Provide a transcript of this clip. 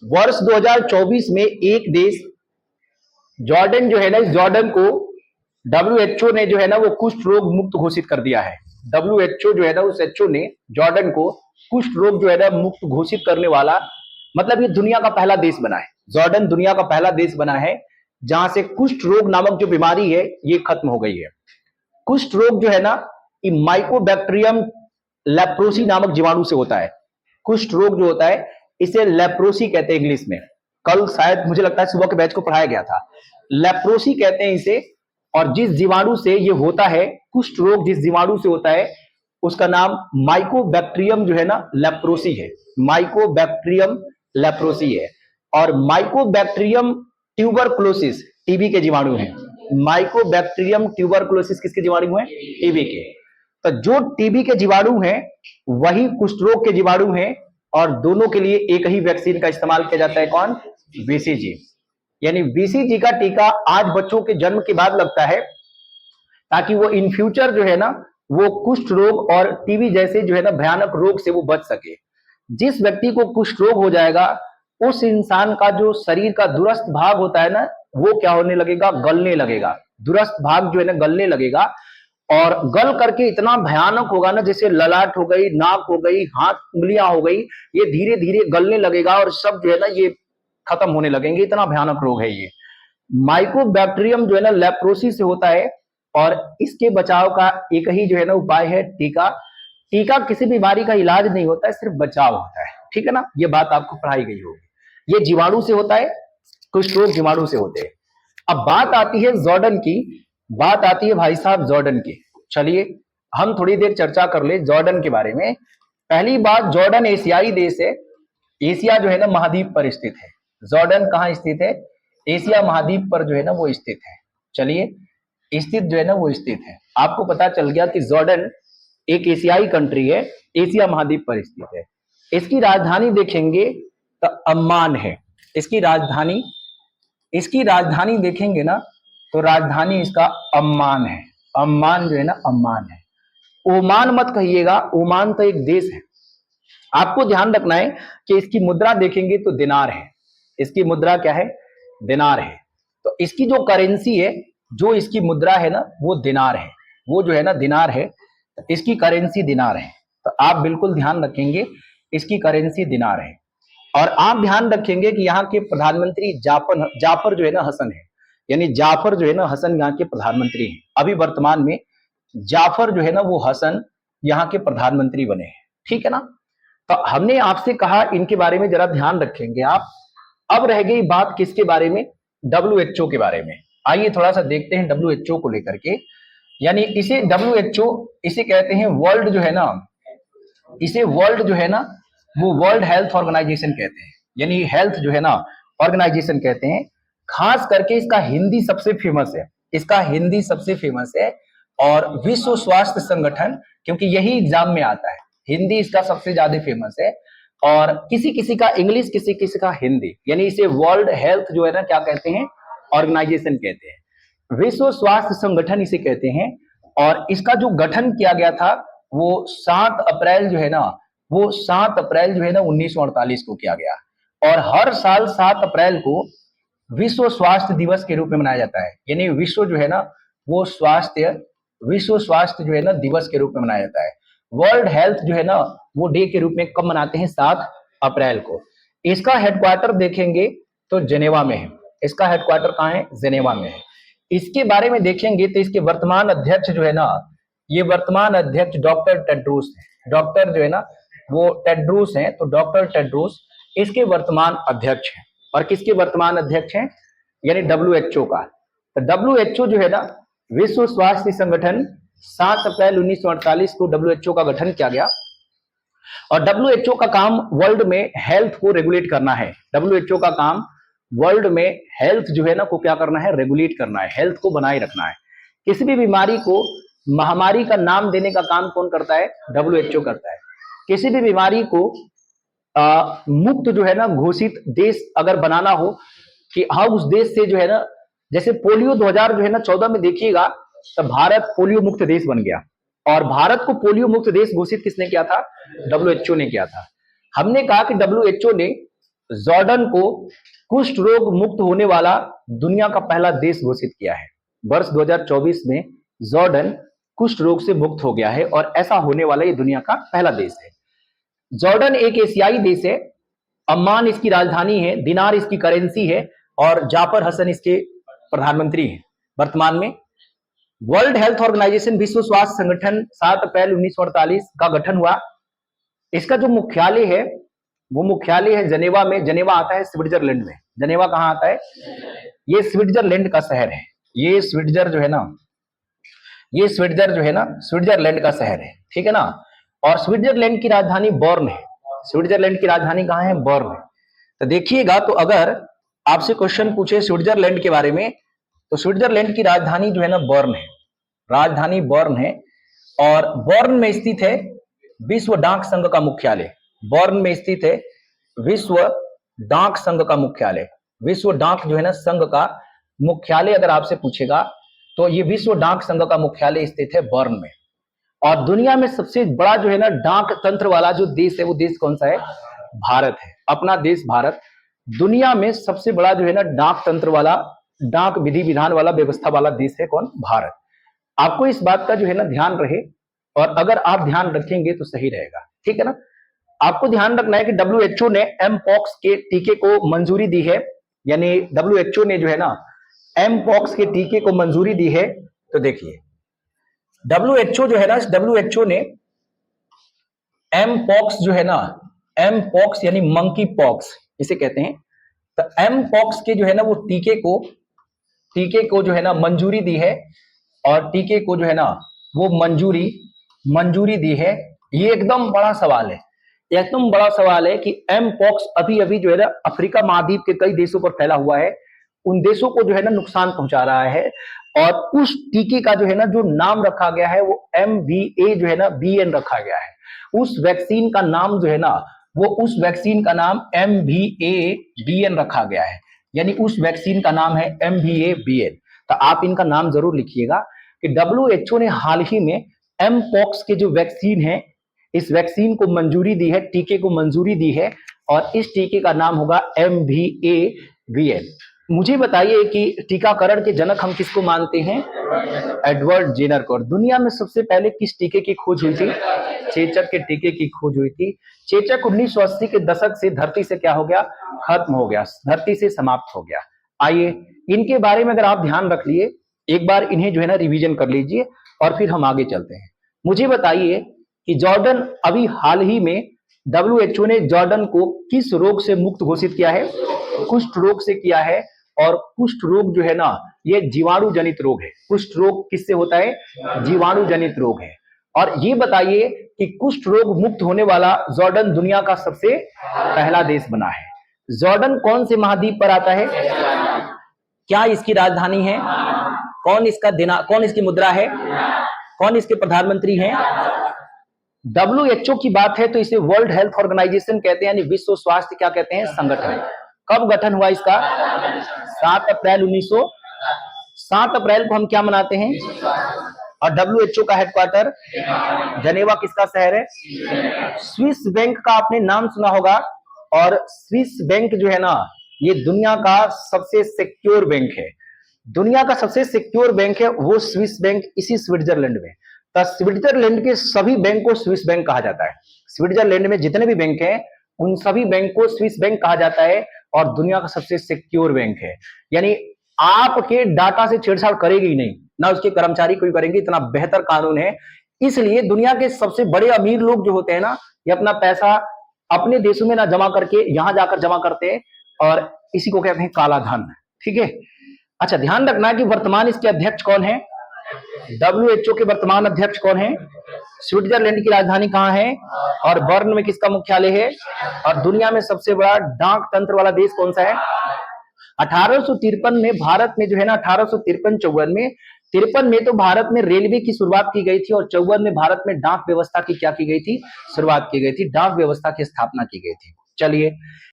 वर्ष 2024 में एक देश जॉर्डन जो है ना, इस जॉर्डन को WHO ने जो है ना वो कुष्ठ रोग मुक्त घोषित कर दिया है। WHO जो है ना, उस एचओ ने जॉर्डन को कुष्ठ रोग जो है ना मुक्त घोषित करने वाला, मतलब ये दुनिया का पहला देश बना है। जॉर्डन दुनिया का पहला देश बना है जहां से कुष्ठ रोग नामक जो बीमारी है ये खत्म हो गई है। कुष्ठ रोग जो है ना, ये माइकोबैक्टीरियम लेप्रोसी नामक जीवाणु से होता है। कुष्ठ रोग जो होता है इसे लेप्रोसी कहते हैं इंग्लिश में। कल शायद मुझे लगता है सुबह के बैच को पढ़ाया गया था। लेप्रोसी कहते हैं इसे। और जिस जीवाणु से ये होता है, कुष्ठ रोग जिस जीवाणु से होता है उसका नाम माइकोबैक्टीरियम जो है ना लेप्रोसी है। माइकोबैक्टीरियम लेप्रोसी है। और माइकोबैक्टीरियम ट्यूबरकुलोसिस टीबी के जीवाणु हैं। माइकोबैक्टीरियम ट्यूबरकुलोसिस किसके जीवाणु हैं? टीबी के। तो जो टीबी के जीवाणु हैं वही कुष्ठ रोग के जीवाणु हैं। और दोनों के लिए एक ही वैक्सीन का इस्तेमाल किया जाता है। कौन? बीसीजी। यानी बीसीजी का टीका आज बच्चों के जन्म के बाद लगता है ताकि वो इन फ्यूचर जो है ना वो कुष्ठ रोग और टीबी जैसे जो है ना भयानक रोग से वो बच सके। जिस व्यक्ति को कुष्ठ रोग हो जाएगा उस इंसान का जो शरीर का दूरस्थ भाग होता है ना वो क्या होने लगेगा? गलने लगेगा। दूरस्थ भाग जो है ना गलने लगेगा। और गल करके इतना भयानक होगा ना, जैसे ललाट हो गई, नाक हो गई, हाथ उंगलियां हो गई, ये धीरे धीरे गलने लगेगा और सब जो है ना ये खत्म होने लगेंगे। इतना भयानक रोग है ये। माइकोबैक्टीरियम जो है ना लेप्रोसी से होता है। और इसके बचाव का एक ही जो है ना उपाय है टीका। टीका किसी बीमारी का इलाज नहीं होता है, सिर्फ बचाव होता है। ठीक है ना, ये बात आपको पढ़ाई गई होगी। ये जीवाणु से होता है, कुष्ठ रोग जीवाणु से होते हैं। अब बात आती है जॉर्डन की, बात आती है भाई साहब जॉर्डन की। चलिए हम थोड़ी देर चर्चा कर ले जॉर्डन के बारे में। पहली बात, जॉर्डन एशियाई देश है। एशिया जो है ना महाद्वीप पर स्थित है। जॉर्डन कहाँ स्थित है? एशिया महाद्वीप पर जो है ना वो स्थित है। चलिए स्थित जो है ना वो स्थित है। आपको पता चल गया कि जॉर्डन एक एशियाई कंट्री है, एशिया महाद्वीप पर स्थित है। इसकी राजधानी देखेंगे तो अम्मान है। इसकी राजधानी देखेंगे ना तो राजधानी इसका अम्मान है। अम्मान जो है ना अम्मान है। ओमान मत कहिएगा, ओमान तो एक देश है। आपको ध्यान रखना है कि इसकी मुद्रा देखेंगे तो दिनार है। इसकी मुद्रा क्या है? दिनार है। तो इसकी जो करेंसी है, जो इसकी मुद्रा है ना वो दिनार है। वो जो है ना दिनार है, इसकी करेंसी दिनार है। तो आप बिल्कुल ध्यान रखेंगे इसकी करेंसी दिनार है। और आप ध्यान रखेंगे कि यहाँ के प्रधानमंत्री जाफर जो है ना हसन है। यानी जाफर जो है ना हसन यहाँ के प्रधानमंत्री हैं। अभी वर्तमान में जाफर जो है ना वो हसन यहाँ के प्रधानमंत्री बने हैं। ठीक है ना। तो हमने आपसे कहा इनके बारे में जरा ध्यान रखेंगे आप। अब रह गई बात किसके बारे में? WHO के बारे में। आइए थोड़ा सा देखते हैं WHO को लेकर के। यानी इसे WHO इसे कहते हैं वर्ल्ड जो है ना, इसे वर्ल्ड जो है ना वो वर्ल्ड हेल्थ ऑर्गेनाइजेशन कहते हैं। यानी हेल्थ जो है ना ऑर्गेनाइजेशन कहते हैं। खास करके इसका हिंदी सबसे फेमस है। इसका हिंदी सबसे फेमस है। और विश्व स्वास्थ्य संगठन, क्योंकि यही एग्जाम में आता है, हिंदी इसका सबसे ज्यादा फेमस है। और किसी किसी का इंग्लिश, किसी किसी का हिंदी। यानी इसे वर्ल्ड हेल्थ जो है ना क्या कहते हैं? ऑर्गेनाइजेशन कहते हैं। विश्व स्वास्थ्य संगठन इसे कहते हैं। और इसका जो गठन किया गया था वो 7 अप्रैल जो है ना, वो 7 अप्रैल जो है ना 1948 को किया गया। और हर साल 7 अप्रैल को विश्व स्वास्थ्य दिवस के रूप में मनाया जाता है। यानी विश्व जो है ना वो विश्व स्वास्थ्य जो है ना दिवस के रूप में मनाया जाता है। वर्ल्ड हेल्थ जो है ना वो डे के रूप में कब मनाते हैं? 7 अप्रैल को। इसका हेडक्वार्टर देखेंगे तो जेनेवा में है। इसका हेडक्वार्टर कहाँ है? जेनेवा में है। इसके बारे में देखेंगे तो इसके वर्तमान अध्यक्ष जो है ना, ये वर्तमान अध्यक्ष डॉक्टर टेड्रोस है। डॉक्टर जो है ना वो टेड्रोस हैं। तो डॉक्टर टेड्रोस इसके वर्तमान अध्यक्ष हैं। और किसके वर्तमान अध्यक्ष हैं? यानी WHO का। तो WHO जो है ना विश्व स्वास्थ्य संगठन, 7 अप्रैल 1948 को WHO का गठन किया गया। और WHO का काम वर्ल्ड में हेल्थ को रेगुलेट करना है। WHO का काम वर्ल्ड में हेल्थ जो है ना को क्या करना है? रेगुलेट करना है, हेल्थ को बनाए रखना है। किसी भी बीमारी को महामारी का नाम देने का काम कौन करता है? WHO करता है। किसी भी बीमारी को मुक्त जो है ना घोषित देश अगर बनाना हो कि हाँ उस देश से जो है ना, जैसे पोलियो 2000 जो है ना 14 में देखिएगा तो भारत पोलियो मुक्त देश बन गया। और भारत को पोलियो मुक्त देश घोषित किसने किया था? WHO ने किया था। हमने कहा कि WHO ने जॉर्डन को कुष्ठ रोग मुक्त होने वाला दुनिया का पहला देश घोषित किया है। वर्ष 2024 में जॉर्डन कुष्ठ रोग से मुक्त हो गया है और ऐसा होने वाला ये दुनिया का पहला देश है। जॉर्डन एक एशियाई देश है। अम्मान इसकी राजधानी है, दिनार इसकी करेंसी है और जाफर हसन इसके प्रधानमंत्री हैं वर्तमान में। वर्ल्ड हेल्थ ऑर्गेनाइजेशन, विश्व स्वास्थ्य संगठन 7 अप्रैल 1948 का गठन हुआ। इसका जो मुख्यालय है वो मुख्यालय है जनेवा में। जनेवा आता है स्विट्जरलैंड में। जनेवा कहाँ आता है? ये स्विट्जरलैंड का शहर है। ये स्विट्जर जो है ना, ये स्विट्जर जो है ना, स्विट्जरलैंड का शहर है, ठीक है ना। और स्विट्जरलैंड की राजधानी बर्न है। स्विट्जरलैंड की राजधानी कहाँ है? बर्न है। तो देखिएगा, तो अगर आपसे क्वेश्चन पूछे स्विट्जरलैंड के बारे में, तो स्विट्जरलैंड की राजधानी जो है ना बर्न है। राजधानी बर्न है और बर्न में स्थित है विश्व डाक संघ का मुख्यालय। बर्न में स्थित है विश्व डाक संघ का मुख्यालय। विश्व डाक जो है ना संघ का मुख्यालय अगर आपसे पूछेगा तो ये विश्व डाक संघ का मुख्यालय स्थित है बर्न में। और दुनिया में सबसे बड़ा जो है ना डाक तंत्र वाला जो देश है वो देश कौन सा है? भारत है। अपना देश भारत दुनिया में सबसे बड़ा जो है ना डाक तंत्र वाला, डाक विधि विधान वाला, व्यवस्था वाला देश है। कौन? भारत। आपको इस बात का जो है ना ध्यान रहे और अगर आप ध्यान रखेंगे तो सही रहेगा, ठीक है ना। आपको ध्यान रखना है कि WHO ने एम पॉक्स के टीके को मंजूरी दी है। यानी WHO ने जो है ना एम पॉक्स के टीके को मंजूरी दी है। तो देखिए WHO जो है ना, WHO ने एम पॉक्स जो है ना, एम पॉक्स यानी मंकी पॉक्स इसे कहते हैं। तो एम पॉक्स के जो है ना वो टीके को जो है ना मंजूरी दी है और टीके को जो है ना वो मंजूरी दी है। ये एकदम बड़ा सवाल है, एकदम बड़ा सवाल है कि एम पॉक्स अभी अभी जो है ना अफ्रीका महाद्वीप के कई देशों पर फैला हुआ है। उन देशों को जो है ना नुकसान पहुंचा रहा है और उस टीके का जो है ना जो नाम रखा गया है वो MVA जो है ना BN रखा गया है। उस वैक्सीन का नाम जो है ना वो उस वैक्सीन का नाम MVA BN रखा गया है। यानी उस वैक्सीन का नाम है MVA BN। तो आप इनका नाम जरूर लिखिएगा कि WHO ने हाल ही में एम पॉक्स के जो वैक्सीन है, इस वैक्सीन को मंजूरी दी है, टीके को मंजूरी दी है और इस टीके का नाम होगा MVA BN। मुझे बताइए कि टीकाकरण के जनक हम किसको मानते हैं? एडवर्ड जेनर को। और दुनिया में सबसे पहले किस टीके की खोज हुई थी? चेचक के टीके की खोज हुई थी। चेचक 1980 के दशक से धरती से क्या हो गया? खत्म हो गया, धरती से समाप्त हो गया। आइए इनके बारे में अगर आप ध्यान रख लिए, एक बार इन्हें जो है ना रिवीजन कर लीजिए और फिर हम आगे चलते हैं। मुझे बताइए कि जॉर्डन अभी हाल ही में WHO ने जॉर्डन को किस रोग से मुक्त घोषित किया है? कुष्ठ रोग से किया है। और कुष्ठ रोग जो है ना ये जीवाणु जनित रोग है। कुष्ठ रोग किससे होता है? जीवाणु जनित रोग है। और ये बताइए कि कुष्ठ रोग मुक्त होने वाला जॉर्डन दुनिया का सबसे पहला देश बना है। जॉर्डन कौन से महाद्वीप पर आता है? क्या इसकी राजधानी है? कौन इसकी मुद्रा है? कौन इसके प्रधानमंत्री हैं? WHO की बात है तो इसे वर्ल्ड हेल्थ ऑर्गेनाइजेशन कहते हैं, यानी विश्व स्वास्थ्य क्या कहते हैं? संगठन। कब गठन हुआ इसका? 7 अप्रैल 1900। 7 अप्रैल को हम क्या मनाते हैं? और WHO का हेडक्वार्टर जनेवा किसका शहर है? स्विस बैंक का आपने नाम सुना होगा। और स्विस बैंक जो है ना ये दुनिया का सबसे सिक्योर बैंक है। दुनिया का सबसे सिक्योर बैंक है वो स्विस बैंक, इसी स्विट्जरलैंड में। तो स्विट्जरलैंड के सभी बैंक को स्विस बैंक कहा जाता है। स्विट्जरलैंड में जितने भी बैंक हैं उन सभी बैंक को स्विस बैंक कहा जाता है और दुनिया का सबसे सिक्योर बैंक है। यानी आपके डाटा से छेड़छाड़ करेगी ही नहीं, ना उसके कर्मचारी कोई करेंगे। इतना बेहतर कानून है। इसलिए दुनिया के सबसे बड़े अमीर लोग जो होते हैं ना ये अपना पैसा अपने देशों में ना जमा करके यहां जाकर जमा करते हैं और इसी को कहते हैं काला धन, ठीक है। अच्छा, ध्यान रखना कि वर्तमान इसके अध्यक्ष कौन है? WHO के वर्तमान अध्यक्ष कौन है? स्विट्जरलैंड की राजधानी कहां है? और बर्न में किसका मुख्यालय है? और दुनिया में सबसे बड़ा डाक तंत्र वाला देश कौन सा है? 1853 में भारत में जो है ना 1853 में तो भारत में रेलवे की शुरुआत की गई थी और 54 में भारत में डाक व्यवस्था की क्या की गई थी? शुरुआत की गई थी, डाक व्यवस्था की स्थापना की गई थी। चलिए